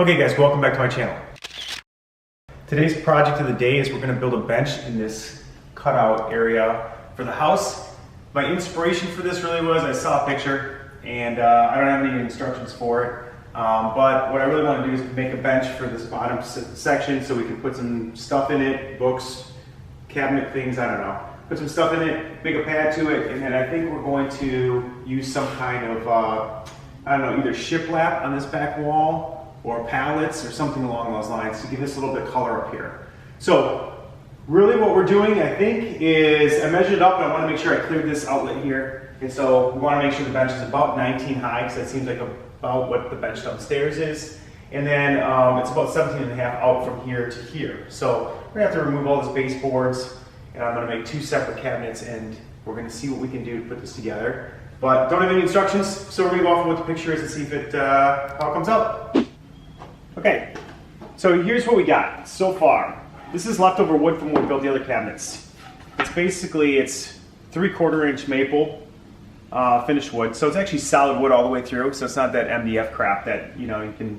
Okay guys, welcome back to my channel. Today's project of the day is we're going to build a bench in this cutout area for the house. My inspiration for this really was I saw a picture and I don't have any instructions for it, but what I really want to do is make a bench for this bottom section so we can put some stuff in it, books, cabinet things, I don't know. Put some stuff in it, make a pad to it, and then I think we're going to use some kind of, I don't know, either shiplap on this back wall or pallets or something along those lines to give this a little bit of color up here. So really what we're doing, I think, is I measured it up and I want to make sure I cleared this outlet here. And so we want to make sure the bench is about 19 high because that seems like about what the bench downstairs is. And then it's about 17 and a half out from here to here. So we're going to have to remove all this baseboards and I'm going to make two separate cabinets and we're going to see what we can do to put this together. But don't have any instructions, so we're going to go off of what the picture is and see if it how it comes up. Okay, so here's what we got so far. This is leftover wood from when we built the other cabinets. It's 3/4 inch maple finished wood, so it's actually solid wood all the way through, so it's not that MDF crap that you can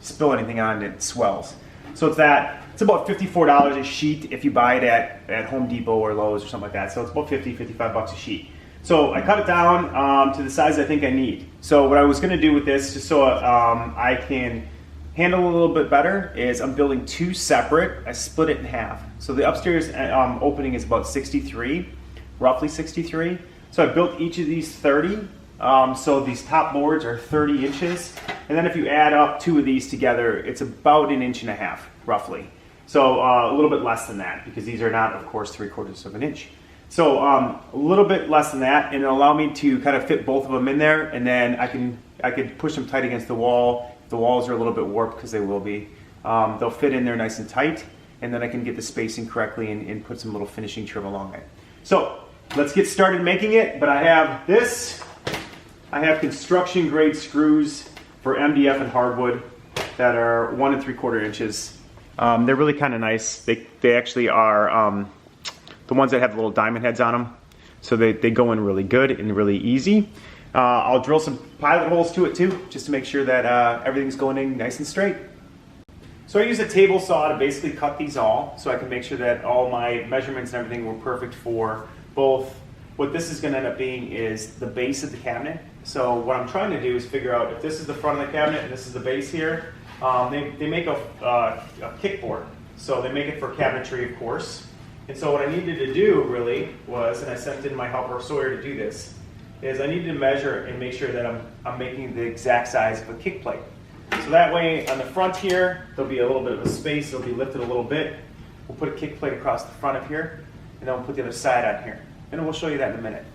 spill anything on and it swells. So it's about $54 a sheet if you buy it at Home Depot or Lowe's or something like that. So it's about $55 a sheet. So I cut it down to the size I think I need. So what I was going to do with this, just so I can handle a little bit better, is I'm building two separate. I split it in half. So the upstairs opening is about 63, roughly 63. So I built each of these 30. So these top boards are 30 inches. And then if you add up two of these together, it's about 1.5 inches, roughly. So a little bit less than that because these are not, of course, 3/4 of an inch. So a little bit less than that, and it'll allow me to kind of fit both of them in there, and then I could push them tight against the wall. The walls are a little bit warped because they will be. They'll fit in there nice and tight, and then I can get the spacing correctly and put some little finishing trim along it. So let's get started making it, but I have this. I have construction grade screws for MDF and hardwood that are 1 3/4 inches. They're really kind of nice. They actually are the ones that have the little diamond heads on them. So they go in really good and really easy. I'll drill some pilot holes to it too, just to make sure that everything's going in nice and straight. So I use a table saw to basically cut these all, so I can make sure that all my measurements and everything were perfect for both. What this is going to end up being is the base of the cabinet. So what I'm trying to do is figure out if this is the front of the cabinet and this is the base here. They make a kickboard, so they make it for cabinetry, of course. And so what I needed to do really was, and I sent in my helper Sawyer to do this, is I need to measure and make sure that I'm making the exact size of a kick plate. So that way on the front here, there'll be a little bit of a space, it'll be lifted a little bit. We'll put a kick plate across the front of here, and then we'll put the other side on here. And we'll show you that in a minute.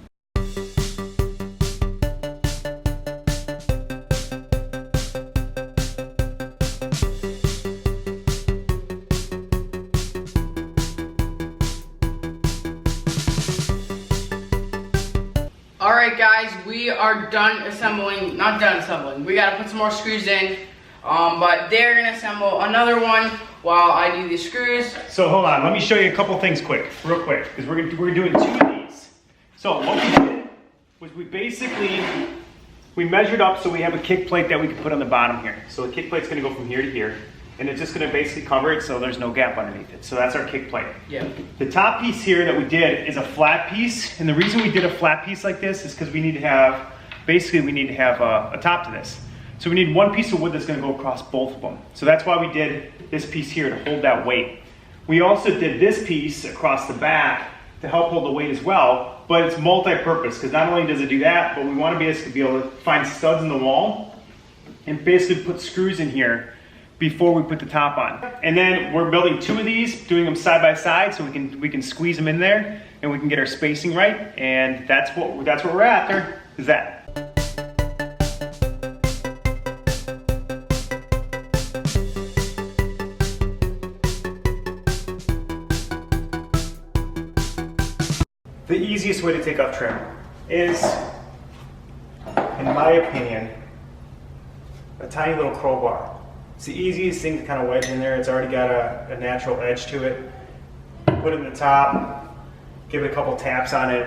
Alright guys, we are done assembling, not done assembling, we gotta put some more screws in, but they're gonna assemble another one while I do the screws. So hold on, let me show you a couple things real quick, because we're doing two of these. So what we did was we measured up so we have a kick plate that we can put on the bottom here. So the kick plate's gonna go from here to here, and it's just gonna basically cover it so there's no gap underneath it. So that's our kick plate. Yeah. The top piece here that we did is a flat piece, and the reason we did a flat piece like this is because we need to have a top to this. So we need one piece of wood that's gonna go across both of them. So that's why we did this piece here to hold that weight. We also did this piece across the back to help hold the weight as well, but it's multi-purpose because not only does it do that, but we want to be able to find studs in the wall and basically put screws in here before we put the top on. And then we're building two of these, doing them side by side so we can squeeze them in there and we can get our spacing right, and that's what we're after, is that. The easiest way to take off trim is, in my opinion, a tiny little crowbar. It's the easiest thing to kind of wedge in there. It's already got a natural edge to it. Put it in the top, give it a couple taps on it.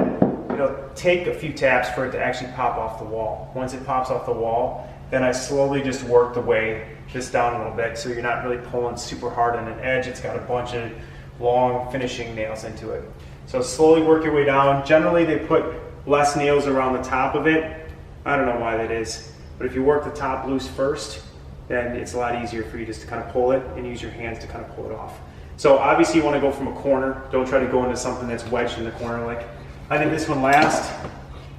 It'll take a few taps for it to actually pop off the wall. Once it pops off the wall, then I slowly just work the way this down a little bit so you're not really pulling super hard on an edge. It's got a bunch of long finishing nails into it. So slowly work your way down. Generally they put less nails around the top of it. I don't know why that is, but if you work the top loose first, then it's a lot easier for you just to kind of pull it and use your hands to kind of pull it off. So obviously you want to go from a corner. Don't try to go into something that's wedged in the corner. Like I did this one last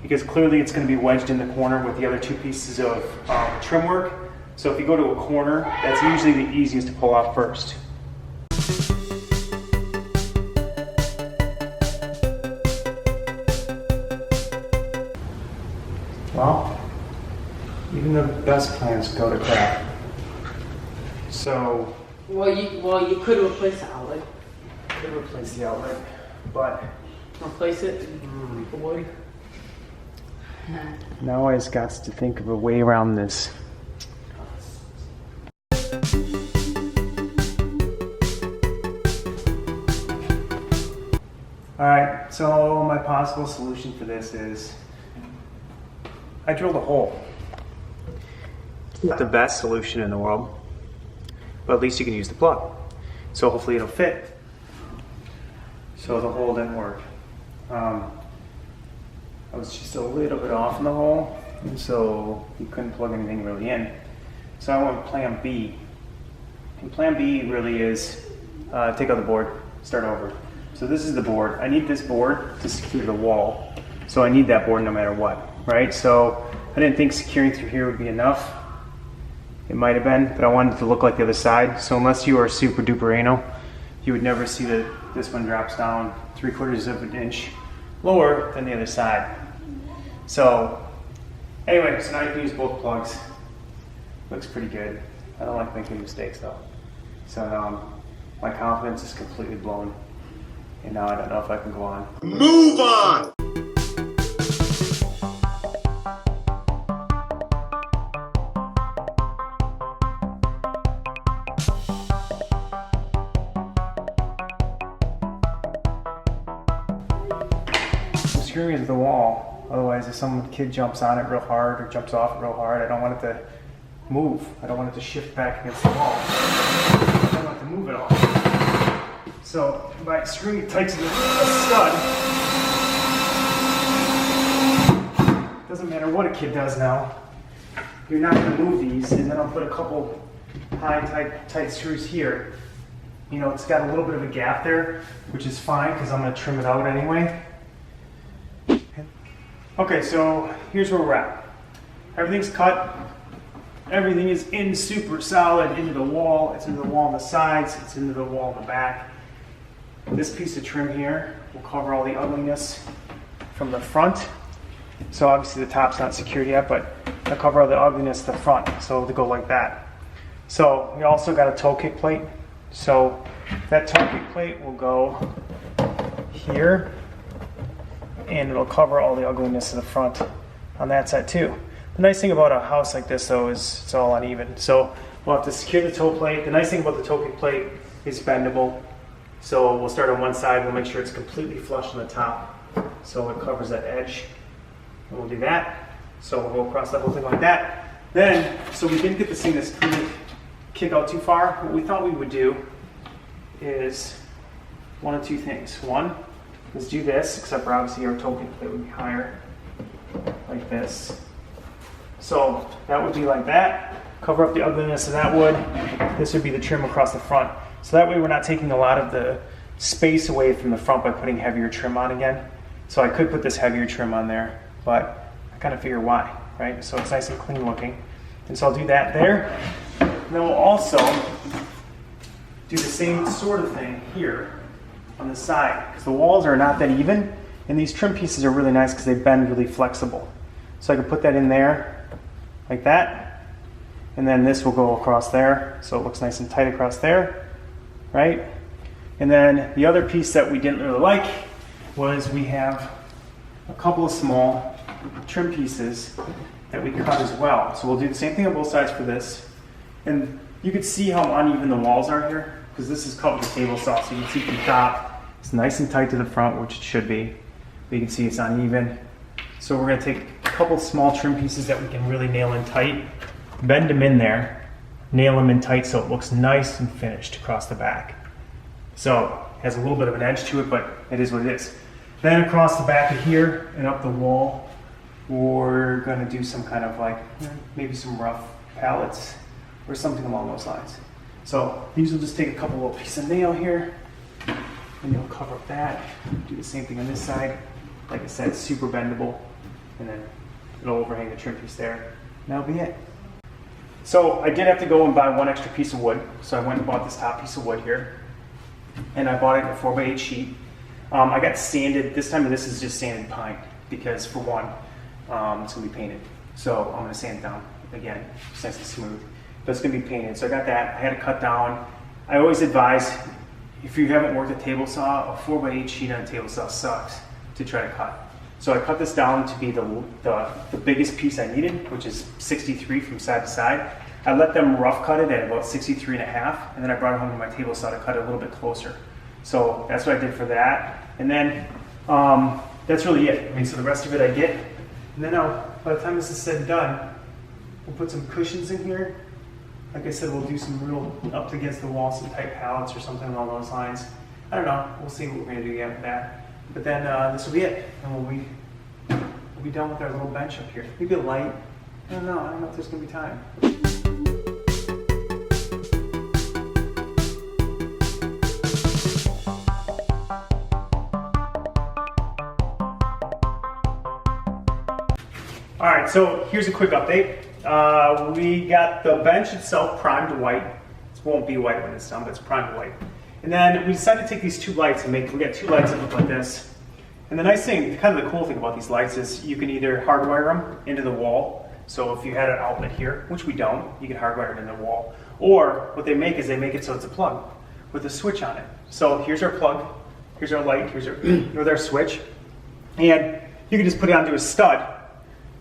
because clearly it's going to be wedged in the corner with the other two pieces of trim work. So if you go to a corner, that's usually the easiest to pull off first. Well, even the best plans go to crap. So, Well, you could replace the outlet. could replace the outlet, but Replace it. Wood. now I just got to think of a way around this. Alright, so my possible solution for this is I drilled a hole. It's not the best solution in the world, but at least you can use the plug. So hopefully it'll fit. So the hole didn't work. I was just a little bit off in the hole, and so you couldn't plug anything really in. So I went with plan B. And plan B really is take out the board, start over. So this is the board. I need this board to secure the wall. So I need that board no matter what, right? So I didn't think securing through here would be enough. It might have been, but I wanted it to look like the other side. So unless you are super duper anal, you would never see that this one drops down 3/4 of an inch lower than the other side. So anyway, so now you can use both plugs. Looks pretty good. I don't like making mistakes though. So my confidence is completely blown. And now I don't know if I can go on. Move on! I'm securing it to the wall. Otherwise, if some kid jumps on it real hard or jumps off it real hard, I don't want it to move. I don't want it to shift back against the wall. I don't want it to move at all. So by screwing it tight to the stud, doesn't matter what a kid does now, you're not going to move these. And then I'll put a couple high tight screws here. You know, it's got a little bit of a gap there, which is fine because I'm going to trim it out anyway. Okay, so here's where we're at. Everything's cut. Everything is in super solid into the wall. It's into the wall on the sides. It's into the wall on the back. This piece of trim here will cover all the ugliness from the front. So obviously the top's not secured yet, but it'll cover all the ugliness to the front. So it'll go like that. So we also got a toe kick plate. So that toe kick plate will go here, and it'll cover all the ugliness of the front on that side too. The nice thing about a house like this though is it's all uneven. So we'll have to secure the toe plate. The nice thing about the toe kick plate is bendable. So we'll start on one side, we'll make sure it's completely flush on the top so it covers that edge. And we'll do that. So we'll go across the whole thing like that. Then, so we didn't get this thing to kick out too far, what we thought we would do is one of two things. One is do this, except for obviously our toe kick plate would be higher, like this. So that would be like that. Cover up the ugliness of that wood. This would be the trim across the front. So that way we're not taking a lot of the space away from the front by putting heavier trim on again. So I could put this heavier trim on there, but I kind of figure why, right? So it's nice and clean looking. And so I'll do that there. And then we'll also do the same sort of thing here on the side, because the walls are not that even, and these trim pieces are really nice because they bend really flexible. So I can put that in there like that, and then this will go across there, so it looks nice and tight across there, right? And then the other piece that we didn't really like was we have a couple of small trim pieces that we cut as well. So we'll do the same thing on both sides for this. And you can see how uneven the walls are here, because this is cut with a table saw, so you can see from the top, it's nice and tight to the front, which it should be. But you can see it's uneven. So we're gonna take a couple small trim pieces that we can really nail in tight, bend them in there, nail them in tight so it looks nice and finished across the back. So it has a little bit of an edge to it, but it is what it is. Then across the back of here and up the wall, we're gonna do some kind of like, maybe some rough pallets or something along those lines. So these will just take a couple little pieces of nail here, and you'll cover up that. Do the same thing on this side. Like I said, it's super bendable, and then it'll overhang the trim piece there. And that'll be it. So I did have to go and buy one extra piece of wood. So I went and bought this top piece of wood here, and I bought it in a 4x8 sheet. I got sanded, this time this is just sanded pine, because for one, it's gonna be painted. So I'm gonna sand it down again, just nice and smooth. But it's gonna be painted, so I got that. I had to cut down. I always advise, if you haven't worked a table saw, a 4x8 sheet on a table saw sucks to try to cut. So I cut this down to be the biggest piece I needed, which is 63 from side to side. I let them rough cut it at about 63.5, and then I brought it home to my table saw to cut it a little bit closer. So that's what I did for that. And then that's really it. I mean, so the rest of it I get. And then by the time this is said and done, we'll put some cushions in here. Like I said, we'll do some real up against the wall, some tight pallets or something along those lines. I don't know. We'll see what we're gonna do yet with that. But then this will be it, and we'll be done with our little bench up here. Maybe a light. I don't know if there's gonna be time. All right, so here's a quick update. We got the bench itself primed white. It won't be white when it's done, but it's primed white. And then we decided to take these two lights and we got two lights that look like this. And the nice thing, kind of the cool thing about these lights is you can either hardwire them into the wall. So if you had an outlet here, which we don't, you can hardwire it into the wall. Or what they make is they make it so it's a plug with a switch on it. So here's our plug, here's our light, here's our switch. And you can just put it onto a stud.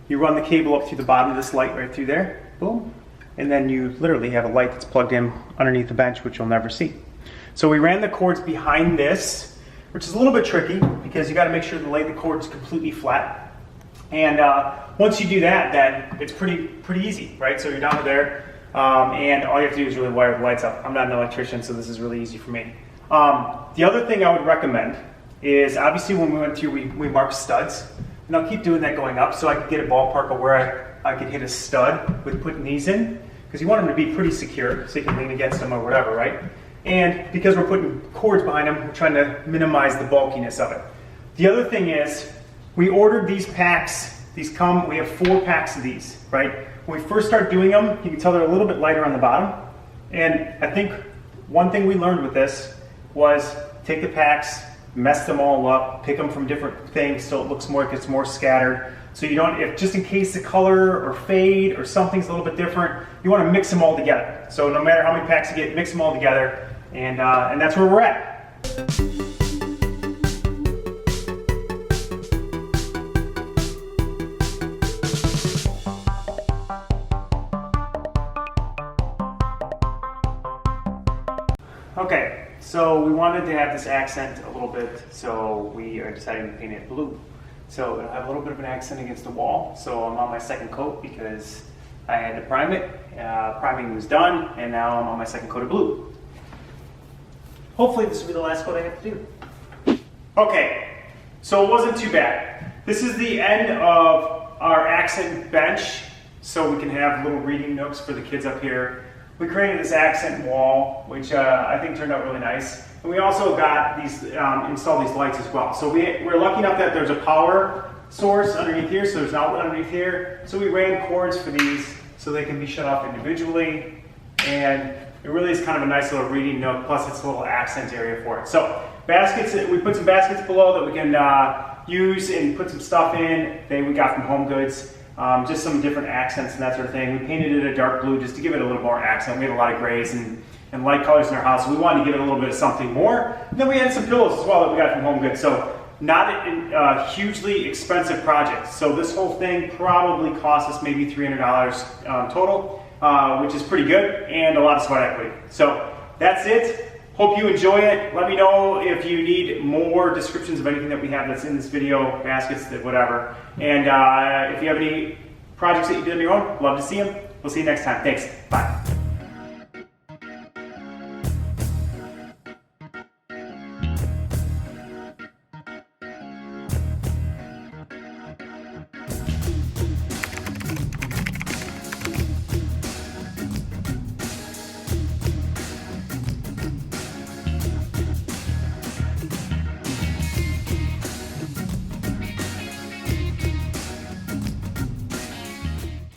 You run the cable up through the bottom of this light right through there, boom. And then you literally have a light that's plugged in underneath the bench, which you'll never see. So we ran the cords behind this, which is a little bit tricky because you got to make sure to lay the cords completely flat. And once you do that, then it's pretty easy, right? So you're down there, and all you have to do is really wire the lights up. I'm not an electrician, so this is really easy for me. The other thing I would recommend is, obviously when we went through, we marked studs. And I'll keep doing that going up so I can get a ballpark of where I could hit a stud with putting these in. Because you want them to be pretty secure so you can lean against them or whatever, right? And because we're putting cords behind them, we're trying to minimize the bulkiness of it. The other thing is, we ordered these packs. We have 4 packs of these, right? When we first start doing them, you can tell they're a little bit lighter on the bottom. And I think one thing we learned with this was take the packs, mess them all up, pick them from different things so it looks more, it gets more scattered. So you don't, if just in case the color or fade or something's a little bit different, you want to mix them all together. So no matter how many packs you get, mix them all together, and that's where we're at. Okay, so we wanted to have this accent a little bit, so we are deciding to paint it blue. So it'll have a little bit of an accent against the wall. So I'm on my second coat because I had to prime it. Priming was done, and now I'm on my second coat of blue. Hopefully this will be the last coat I have to do. Okay, so it wasn't too bad. This is the end of our accent bench, so we can have little reading nooks for the kids up here. We created this accent wall, which I think turned out really nice. And we also got these, installed these lights as well. So we're lucky enough that there's a power source underneath here, so there's an outlet underneath here. So we ran cords for these so they can be shut off individually. And it really is kind of a nice little reading nook, plus it's a little accent area for it. So baskets, we put some baskets below that we can use and put some stuff in. We got from Home Goods. Just some different accents and that sort of thing. We painted it a dark blue just to give it a little more accent. We had a lot of grays and light colors in our house, so we wanted to give it a little bit of something more. And then we had some pillows as well that we got from Home Goods. So not a hugely expensive project. So this whole thing probably cost us maybe $300 total, which is pretty good, and a lot of sweat equity. So that's it. Hope you enjoy it. Let me know if you need more descriptions of anything that we have that's in this video, baskets, whatever. And if you have any projects that you did on your own, love to see them. We'll see you next time. Thanks. Bye.